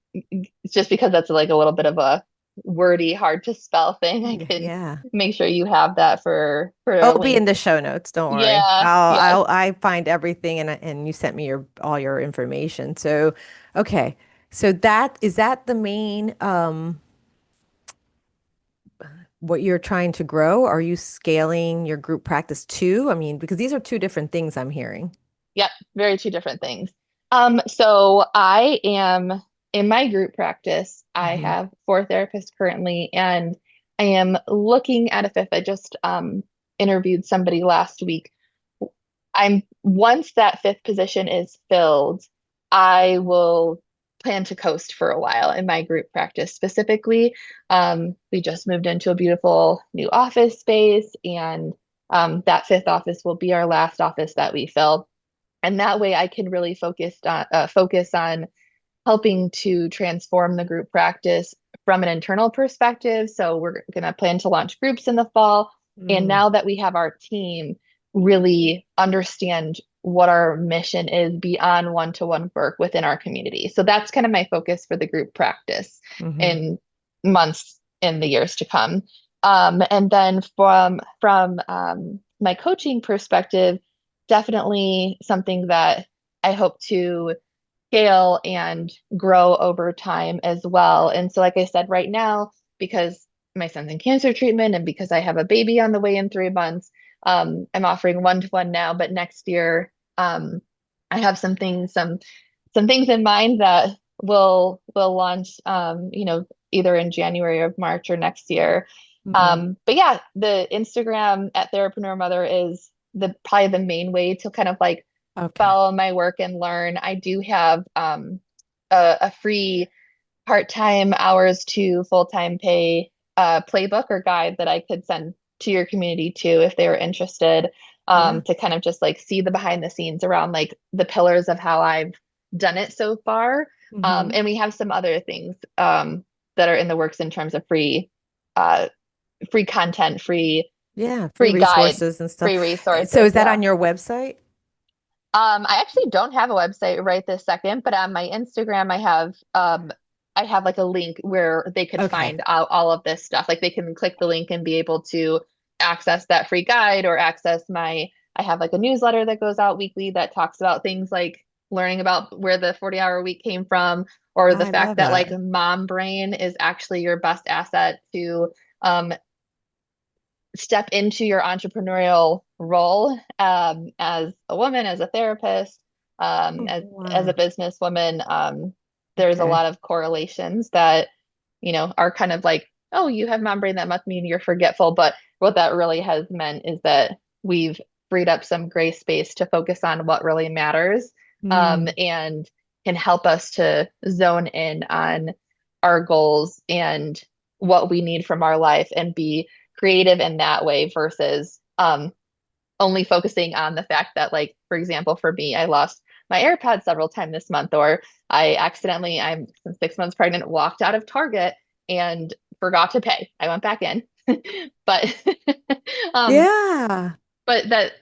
just because that's like a little bit of a wordy, hard to spell thing, I could Yeah. make sure you have that for Oh, a it'll be in link. the show notes. Don't worry. Yeah, yes. I find everything, and you sent me all your information. So, okay. So that is that the main what you're trying to grow? Are you scaling your group practice too? I mean, because these are two different things I'm hearing. Yep, very two different things. So I am in my group practice. I Hmm. have four therapists currently, and I am looking at a fifth. I just interviewed somebody last week. I'm once that fifth position is filled, I will plan to coast for a while in my group practice specifically. We just moved into a beautiful new office space, and that fifth office will be our last office that we fill. And that way I can really focus on helping to transform the group practice from an internal perspective. So we're going to plan to launch groups in the fall. And Mm, now that we have our team really understand what our mission is beyond one-to-one work within our community. So that's kind of my focus for the group practice hmm. in months in the years to come. And then from my coaching perspective, definitely something that I hope to scale and grow over time as well. And so, like I said, right now, because my son's in cancer treatment and because I have a baby on the way in 3 months, I'm offering one-to-one now. But next year, I have some things in mind that will launch, either in January or March or next year. Hmm. But yeah, the Instagram at Therapreneur Mother is the probably the main way to kind of like Okay. follow my work and learn. I do have a free part-time hours to full-time pay playbook or guide that I could send to your community too if they were interested, Yeah. to kind of just like see the behind the scenes around like the pillars of how I've done it so far. Hmm. And we have some other things that are in the works in terms of uh, free content, Yeah. Free free guides, resources and stuff. free So resources. is that Yeah. on your website? I actually don't have a website right this second, but on my Instagram, I have like a link where they could Okay. find all of this stuff. Like they can click the link and be able to access that free guide or access I have like a newsletter that goes out weekly that talks about things like learning about where the 40-hour week came from, or the I fact love that like that. mom brain is actually your best asset to um, step into your entrepreneurial role, as a woman, as a therapist, Oh, as a wow. businesswoman. There's a Okay. lot of correlations that, are kind of like, oh, you have mom brain, that must mean you're forgetful. But what that really has meant is that we've freed up some gray space to focus on what really matters, Mm. and can help us to zone in on our goals and what we need from our life and be creative in that way versus only focusing on the fact that, like, for example, for me, I lost my AirPods several times this month, or I'm 6 months pregnant, walked out of Target and forgot to pay. I went back in, but um, Yeah. but that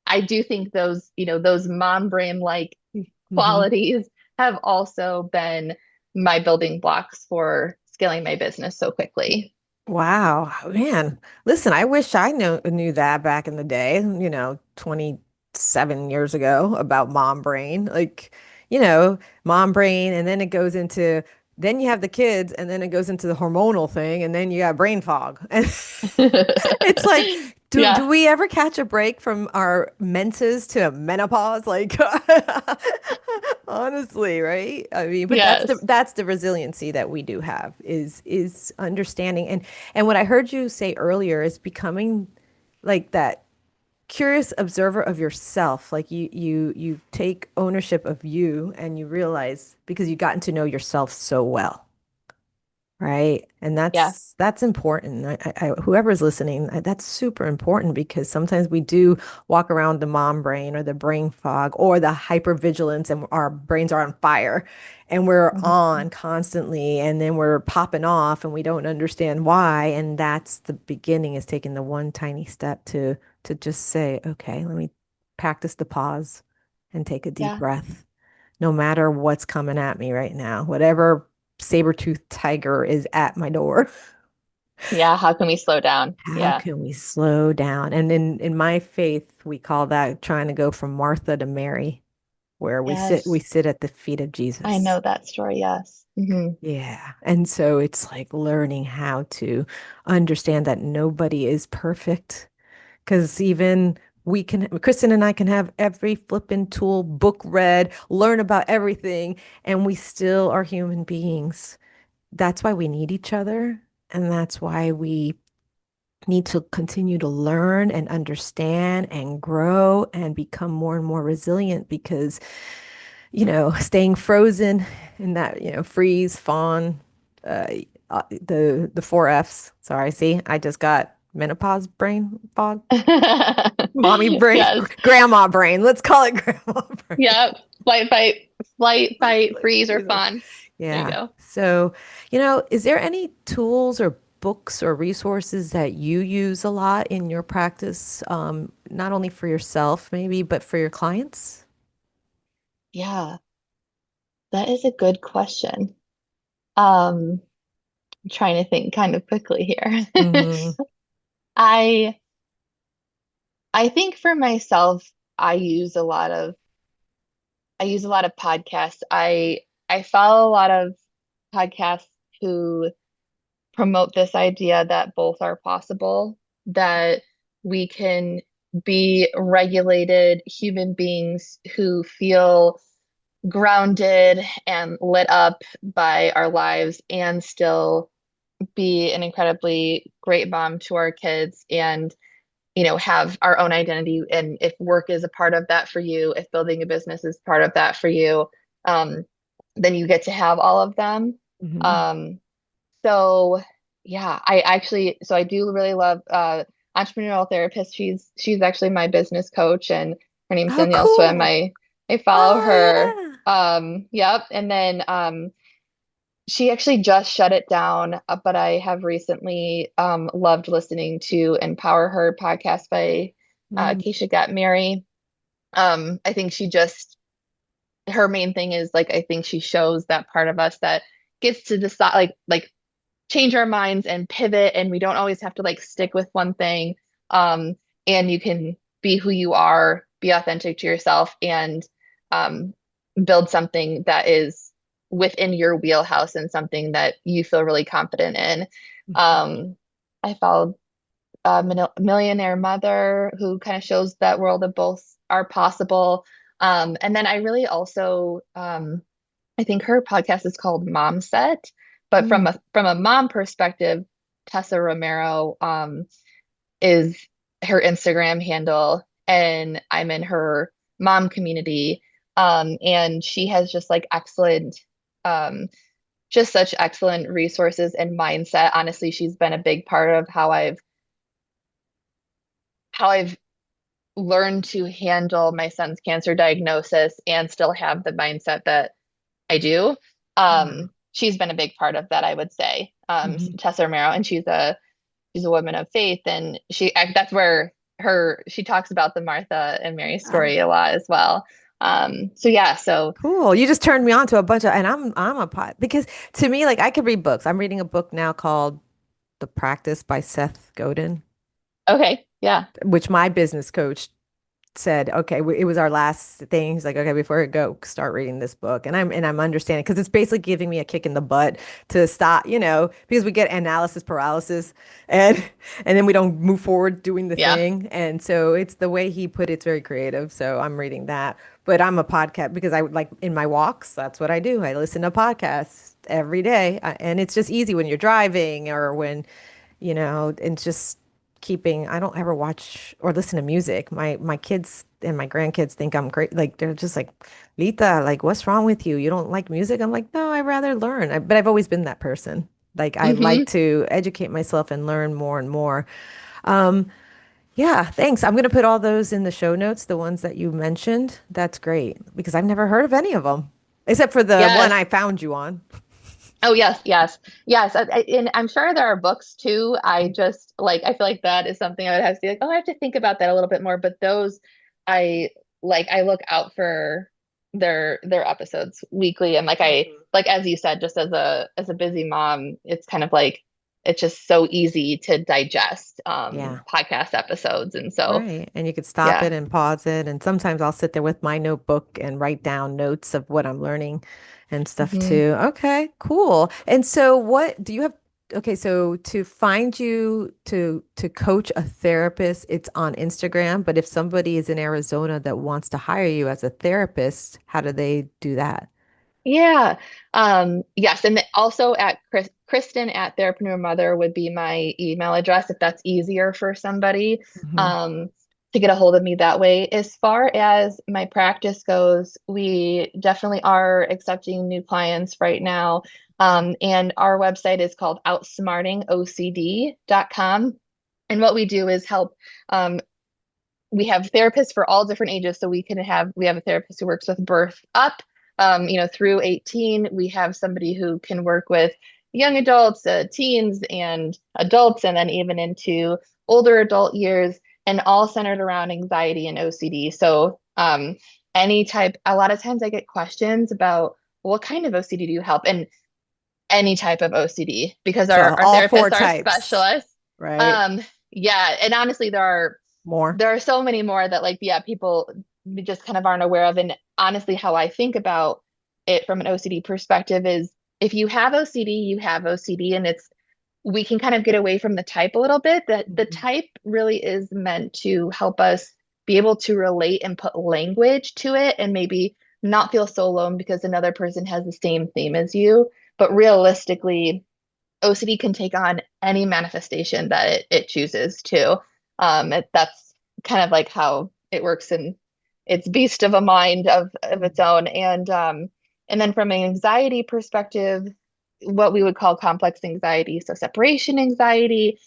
I do think those mom brain like Hmm. qualities have also been my building blocks for scaling my business so quickly. Wow, man. Listen, I wish I knew that back in the day, 27 years ago about mom brain. Like, mom brain, and then it goes into, then you have the kids, and then it goes into the hormonal thing, and then you got brain fog. And it's like, do Yeah. we ever catch a break from our menses to menopause? Like, honestly, right? I mean, but Yes. that's the resiliency that we do have is understanding. And what I heard you say earlier is becoming like that curious observer of yourself. Like you take ownership of you and you realize because you've gotten to know yourself so well. Right. And Yeah. that's important. Whoever's listening, that's super important because sometimes we do walk around the mom brain or the brain fog or the hypervigilance and our brains are on fire and we're Mhm. on constantly and then we're popping off and we don't understand why. And that's the beginning is taking the one tiny step to just say, okay, let me practice the pause and take a deep Yeah. breath no matter what's coming at me right now, whatever saber-toothed tiger is at my door. Yeah. How can we slow down? How Yeah. can we slow down? And in my faith, we call that trying to go from Martha to Mary, where we Yes. sit at the feet of I Jesus. know that story. Yes. Yeah. And so it's like learning how to understand that nobody is perfect. Because even Kristen and I can have every flippin' tool book read, learn about everything, and we still are human beings. That's why we need each other. And that's why we need to continue to learn and understand and grow and become more and more resilient because, staying frozen in that, freeze, fawn, uh, the four F's. Sorry, see, I just got menopause brain fog, mommy brain, Yes. grandma brain. Let's call it grandma brain. Yeah. Flight, fight, freeze, or fawn. There you Yeah. go. So, is there any tools or books or resources that you use a lot in your practice, not only for yourself, maybe, but for your clients? Yeah. That is a good question. Um, I'm trying to think kind of quickly here. Hmm. I I think for myself, I use a lot of podcasts. I follow a lot of podcasts who promote this idea that both are possible, that we can be regulated human beings who feel grounded and lit up by our lives and still be an incredibly great mom to our kids and have our own identity. And if work is a part of that for you, if building a business is part of that for you, um, then you get to have all of them. Hmm. Um, so yeah, I do really love entrepreneurial therapist. She's actually my business coach, and her name's Oh, Danielle Swim. cool. I follow Oh, her. yeah. Yep. And then she actually just shut it down, but I have recently loved listening to Empower Her podcast by Mm, Keisha Got Mary. I think her main thing is like I think she shows that part of us that gets to decide like change our minds and pivot, and we don't always have to like stick with one thing. Um, and you can be who you are, be authentic to yourself, and um, build something that is within your wheelhouse and something that you feel really confident in. mhm. Um, I followed Millionaire Mother, who kind of shows that world of both are possible. And then I really also, I think her podcast is called Mom Set, but Mm, from a mom perspective, Tessa Romero is her Instagram handle, and I'm in her mom community. And she has just like um, just such excellent resources and mindset. Honestly, she's been a big part of how I've learned to handle my son's cancer diagnosis and still have the mindset that I do. yeah. She's been a big part of that, I would say. Mhm. Tessa Romero, and she's a woman of faith, and that's where she talks about the Martha and Mary story a lot as well. So yeah, so Cool. You just turned me on to a bunch of, and I'm a pot because to me, like I could read books. I'm reading a book now called The Practice by Seth Godin, okay, yeah, which my business coach said, okay, it was our last thing. He's like, okay, before we go, start reading this book. And I'm understanding because it's basically giving me a kick in the butt to stop, because we get analysis paralysis and and then we don't move forward doing the yeah. thing. And so it's the way he put it's very creative. So I'm reading that. But I'm a podcast because I like in my walks, that's what I do. I listen to podcasts every day. And it's just easy when you're driving or when and just keeping I don't ever watch or listen to music. My kids and my grandkids think I'm great. Like they're just like, Lita, like what's wrong with you? You don't like music? I'm like, no, I rather learn. But I've always been that person. Like I like Hmm. to educate myself and learn more and more. Um, yeah, thanks. I'm gonna put all those in the show notes, the ones that you mentioned. That's great because I've never heard of any of them, except for the one Yes. I found you on. Oh, yes, yes, yes. And I'm sure there are books too. I just like, I feel like that is something I would have to be like, oh, I have to think about that a little bit more. But those, I I look out for their episodes weekly. And like, as you said, just as a busy mom, it's kind of like, it's just so easy to digest Yeah. podcast episodes. And so, Right. And you could stop yeah. it and pause it. And sometimes I'll sit there with my notebook and write down notes of what I'm learning and stuff Hmm. too. Okay, cool. And so what do you have? Okay, so to find you to coach a therapist, it's on Instagram. But if somebody is in Arizona that wants to hire you as a therapist, how do they do that? Yeah. Yes. And also at Kristin at Therapreneur Mother would be my email address if that's easier for somebody Hmm. um, to get a hold of me that way. As far as my practice goes, we definitely are accepting new clients right now. And our website is called outsmartingocd.com. And what we do is help um, we have therapists for all different ages. So we have a therapist who works with birth up, through 18. We have somebody who can work with young adults, teens and adults, and then even into older adult years, and all centered around anxiety and OCD. So a lot of times I get questions about what kind of OCD do you help? And any type of OCD, because So our all four therapists are types, specialists. right? Um, yeah, and honestly, More. there are so many more that like yeah people just kind of aren't aware of. And honestly, how I think about it from an OCD perspective is if you have OCD, you have OCD. And we can kind of get away from the type a little bit. That the Mhm. type really is meant to help us be able to relate and put language to it, and maybe not feel so alone because another person has the same theme as you. But realistically, OCD can take on any manifestation that it chooses to. That's kind of like how it works in its beast of a mind of its own. And then from an anxiety perspective, what we would call complex anxiety, so separation anxiety,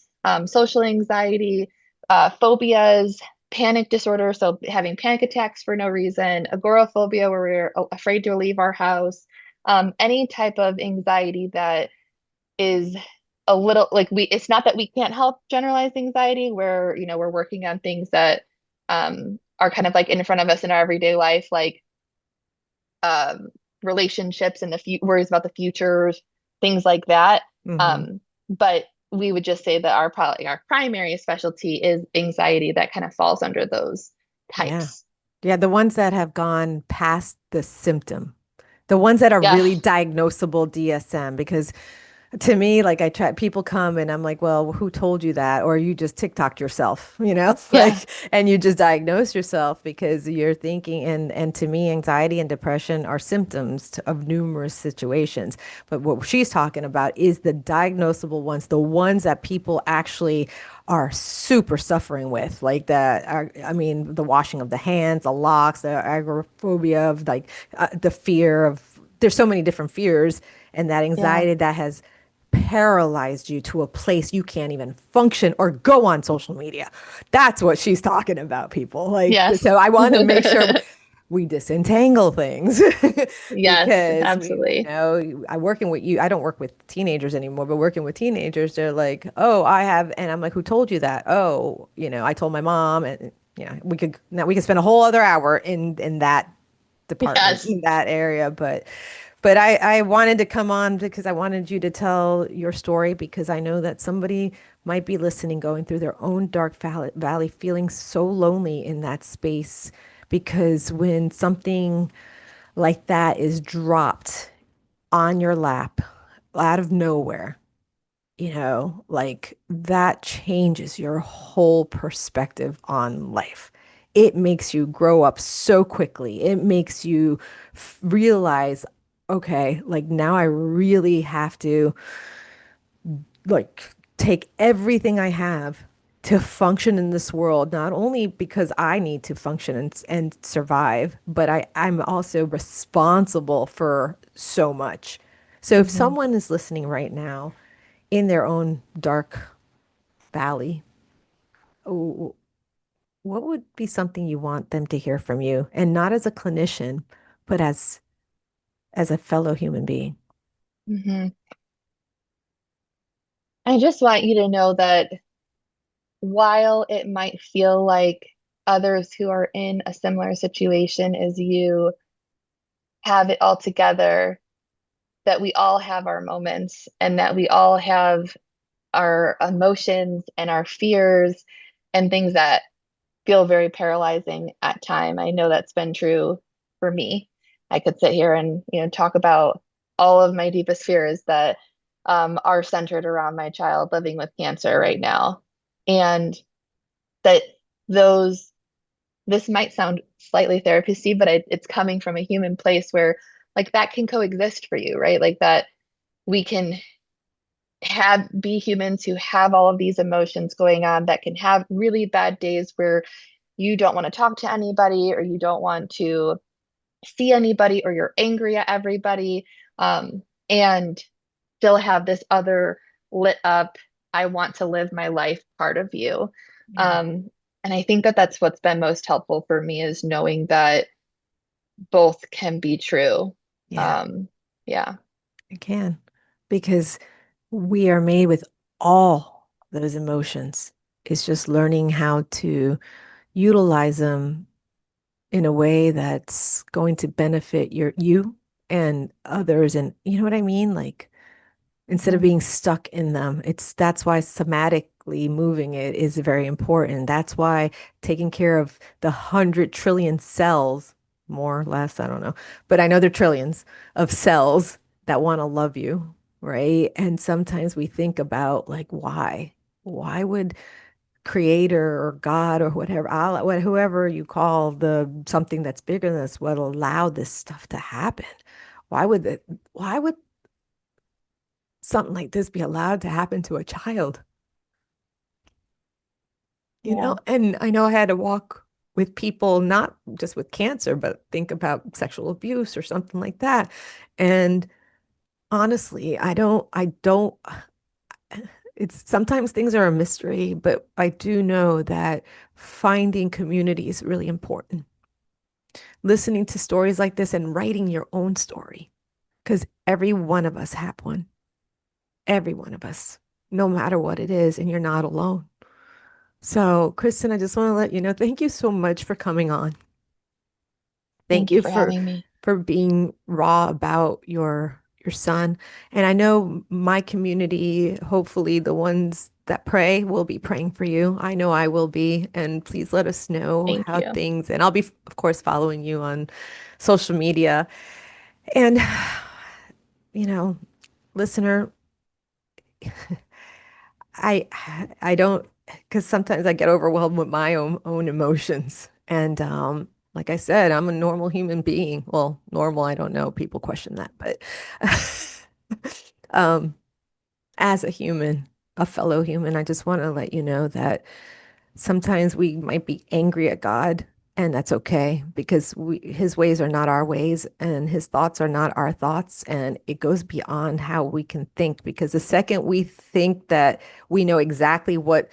social anxiety, phobias, panic disorder, so having panic attacks for no reason, agoraphobia, where we're afraid to leave our house, any type of anxiety that is a little like we it's not that we can't help generalized anxiety where we're working on things that are kind of like in front of us in our everyday life, like um relationships and worries about the future, things like that. Hmm. But we would just say that probably our primary specialty is anxiety that kind of falls under those Yeah. types. Yeah, the ones that have gone past the symptom, the ones that are Yeah. really diagnosable DSM, because to me, like I try, people come and I'm like, well, who told you that? Or you just TikToked yourself, Yeah. and you just diagnose yourself because you're thinking, and to me, anxiety and depression are symptoms of numerous situations. But what she's talking about is the diagnosable ones, the ones that people actually are super suffering with, like that. I mean, the washing of the hands, the locks, the agoraphobia of like the fear of, there's so many different fears and that Yeah. anxiety that has paralyzed you to a place you can't even function or go on social media. That's what she's talking about, people. Like, Yes. so I want to make sure we disentangle things Yes, because absolutely. I working with you. I don't work with teenagers anymore, but working with teenagers, they're like, oh, I have, and I'm like, who told you that? Oh, I told my mom, and we could spend a whole other hour in that department, Yes. in that area, but I wanted to come on because I wanted you to tell your story because I know that somebody might be listening, going through their own dark valley, feeling so lonely in that space. Because when something like that is dropped on your lap out of nowhere, like that changes your whole perspective on life. It makes you grow up so quickly. It makes you realize, okay, like now I really have to like take everything I have to function in this world, not only because I need to function and survive, but I'm also responsible for so much. So if Hmm. someone is listening right now in their own dark valley, w- what would be something you want them to hear from you? And not as a clinician, but as a fellow human being. Hmm. I just want you to know that while it might feel like others who are in a similar situation as you have it all together, that we all have our moments and that we all have our emotions and our fears and things that feel very paralyzing at time. I know that's been true for me. I could sit here and, talk about all of my deepest fears that are centered around my child living with cancer right now. And that those this might sound slightly therapy but it's coming from a human place where like that can coexist for you, right? Like that we can have be humans who have all of these emotions going on, that can have really bad days where you don't want to talk to anybody or you don't want to see anybody or you're angry at everybody, and still have this other lit up, I want to live my life part of you. Yeah. And I think that that's what's been most helpful for me is knowing that both can be true. Yeah, Um, yeah. I can. Because we are made with all those emotions. It's just learning how to utilize them in a way that's going to benefit you and others. And you know what I mean? Like instead of Mhm. being stuck in them. That's why somatically moving it is very important. That's why taking care of the 100 trillion cells, more or less, I don't know, but I know they're trillions of cells that want to love you, right? And sometimes we think about like why would creator or God or whatever, Allah, whoever you call the something that's bigger than us, would allow this stuff to happen. Why would something like this be allowed to happen to a child? Yeah. And I know I had to walk with people, not just with cancer, but think about sexual abuse or something like that. And honestly, I don't, it's sometimes things are a mystery, but I do know that finding community is really important. Listening to stories like this and writing your own story, because every one of us have one. Every one of us, no matter what it is, and you're not alone. So, Kristen, I just want to let you know, thank you so much for coming on. Thank Thank you you for having me. for being raw about your son. And I know my community, hopefully the ones that pray, will be praying for you. I know I will be. And please let us know Thank how you. things, and I'll be, of course, following you on social media. And, you know, listener, I I don't, because sometimes I get overwhelmed with my own emotions. And like I said, I'm a normal human being. Well, normal, I don't know. People question that, but um, as a human, a fellow human, I just want to let you know that sometimes we might be angry at God, and that's okay because his ways are not our ways, and his thoughts are not our thoughts, and it goes beyond how we can think. Because the second we think that we know exactly what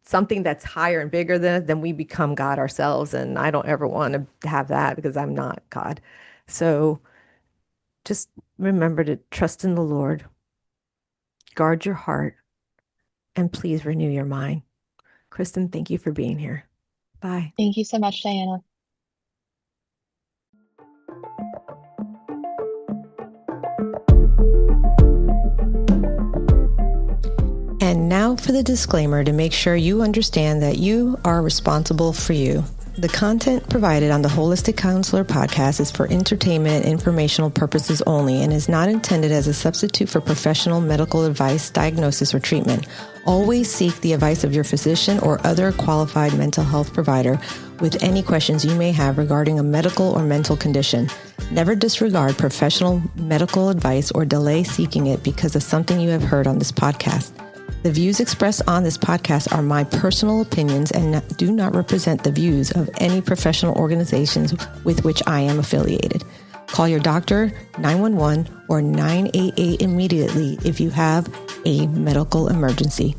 something that's higher and bigger than, then we become God ourselves, and I don't ever want to have that because I'm not God. So just remember to trust in the Lord, guard your heart, and please renew your mind. Kristen, thank you for being here. Bye. Thank you so much, Diana. And now for the disclaimer to make sure you understand that you are responsible for you. The content provided on the Holistic Counselor podcast is for entertainment and informational purposes only and is not intended as a substitute for professional medical advice, diagnosis, or treatment. Always seek the advice of your physician or other qualified mental health provider with any questions you may have regarding a medical or mental condition. Never disregard professional medical advice or delay seeking it because of something you have heard on this podcast. The views expressed on this podcast are my personal opinions and do not represent the views of any professional organizations with which I am affiliated. Call your doctor, 911, or 988 immediately if you have a medical emergency.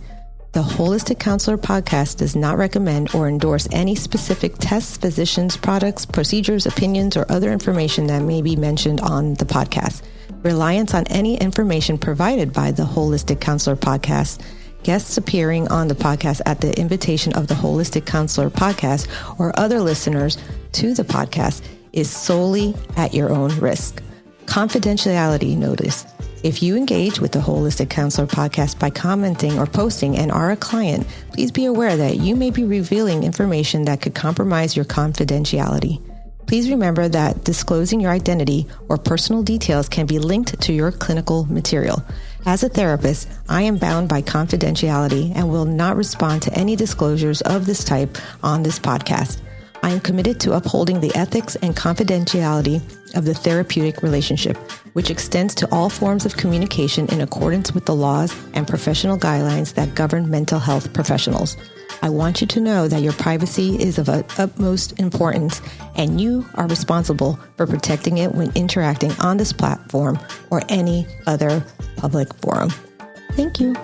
The Holistic Counselor podcast does not recommend or endorse any specific tests, physicians, products, procedures, opinions, or other information that may be mentioned on the podcast. Reliance on any information provided by the Holistic Counselor podcast, guests appearing on the podcast at the invitation of the Holistic Counselor podcast, or other listeners to the podcast is solely at your own risk. Confidentiality notice. If you engage with the Holistic Counselor podcast by commenting or posting and are a client, please be aware that you may be revealing information that could compromise your confidentiality. Please remember that disclosing your identity or personal details can be linked to your clinical material. As a therapist, I am bound by confidentiality and will not respond to any disclosures of this type on this podcast. I am committed to upholding the ethics and confidentiality of the therapeutic relationship, which extends to all forms of communication in accordance with the laws and professional guidelines that govern mental health professionals. I want you to know that your privacy is of utmost importance, and you are responsible for protecting it when interacting on this platform or any other public forum. Thank you.